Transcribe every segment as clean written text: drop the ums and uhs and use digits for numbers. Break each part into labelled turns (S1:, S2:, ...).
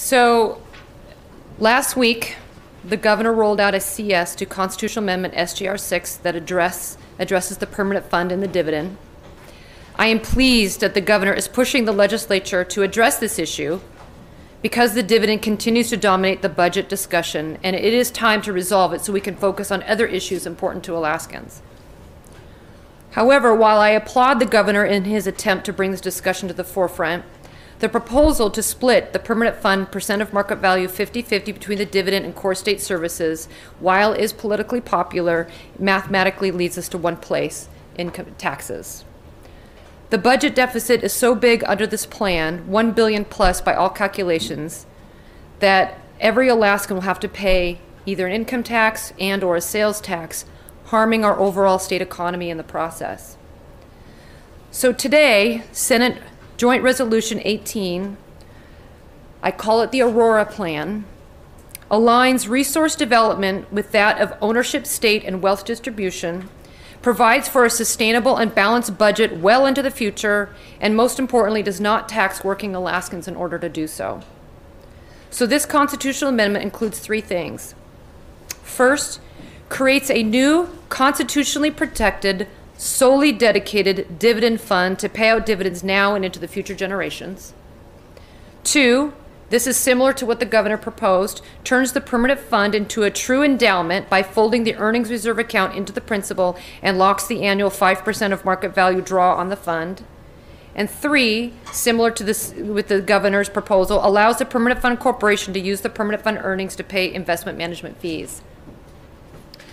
S1: So last week, the governor rolled out a CS to Constitutional Amendment SGR 6 that addresses the permanent fund and the dividend. I am pleased that the governor is pushing the legislature to address this issue because the dividend continues to dominate the budget discussion, and it is time to resolve it so we can focus on other issues important to Alaskans. However, while I applaud the governor in his attempt to bring this discussion to the forefront, the proposal to split the permanent fund percent of market value 50-50 between the dividend and core state services, while is politically popular, mathematically leads us to one place: income taxes. The budget deficit is so big under this plan, $1 billion plus by all calculations, that every Alaskan will have to pay either an income tax and or a sales tax, harming our overall state economy in the process. So today, Senate Joint Resolution 18, I call it the ARORA plan, aligns resource development with that of ownership, state, and wealth distribution, provides for a sustainable and balanced budget well into the future, and most importantly, does not tax working Alaskans in order to do so. So this constitutional amendment includes three things. First, creates a new constitutionally protected, solely dedicated dividend fund to pay out dividends now and into the future generations. Two, this is similar to what the governor proposed, turns the permanent fund into a true endowment by folding the earnings reserve account into the principal and locks the annual 5% of market value draw on the fund. And three, similar to this with the governor's proposal, allows the permanent fund corporation to use the permanent fund earnings to pay investment management fees.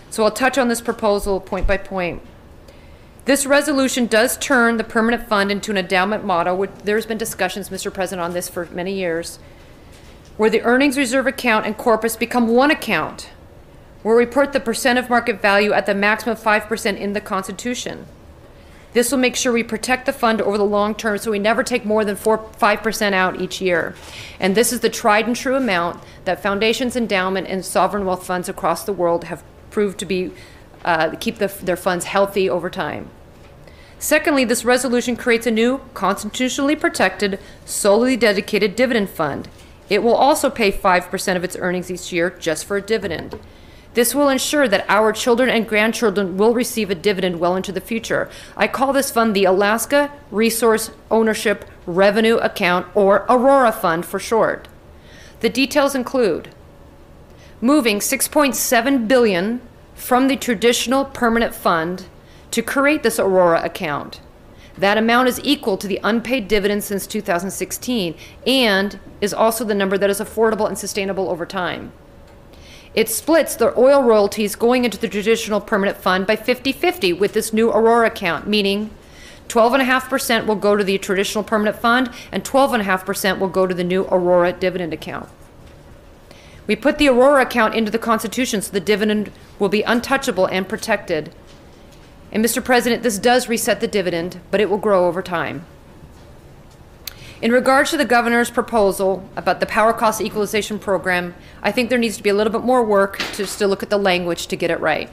S1: So I'll touch on this proposal point by point. This resolution does turn the permanent fund into an endowment model, which there's been discussions, Mr. President, on this for many years, where the earnings reserve account and corpus become one account, where we put the percent of market value at the maximum 5% in the Constitution. This will make sure we protect the fund over the long term so we never take more than 5% out each year. And this is the tried and true amount that foundations, endowment, and sovereign wealth funds across the world have proved to be keep their funds healthy over time. Secondly, this resolution creates a new constitutionally protected, solely dedicated dividend fund. It will also pay 5% of its earnings each year just for a dividend. This will ensure that our children and grandchildren will receive a dividend well into the future. I call this fund the Alaska Resource Ownership Revenue Account, or ARORA Fund for short. The details include moving $6.7 billion from the traditional permanent fund to create this ARORA account. That amount is equal to the unpaid dividends since 2016 and is also the number that is affordable and sustainable over time. It splits the oil royalties going into the traditional permanent fund by 50-50 with this new ARORA account, meaning 12.5% will go to the traditional permanent fund and 12.5% will go to the new ARORA dividend account. We put the ARORA account into the Constitution so the dividend will be untouchable and protected. And Mr. President, this does reset the dividend, but it will grow over time. In regards to the governor's proposal about the power cost equalization program, I think there needs to be a little bit more work to still look at the language to get it right.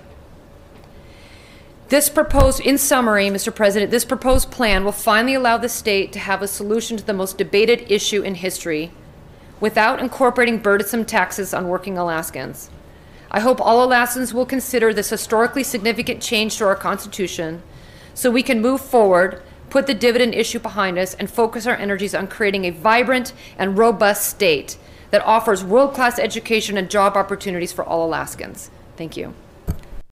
S1: This proposed, in summary, Mr. President, this proposed plan will finally allow the state to have a solution to the most debated issue in history without incorporating burdensome taxes on working Alaskans. I hope all Alaskans will consider this historically significant change to our Constitution so we can move forward, put the dividend issue behind us, and focus our energies on creating a vibrant and robust state that offers world-class education and job opportunities for all Alaskans. Thank you.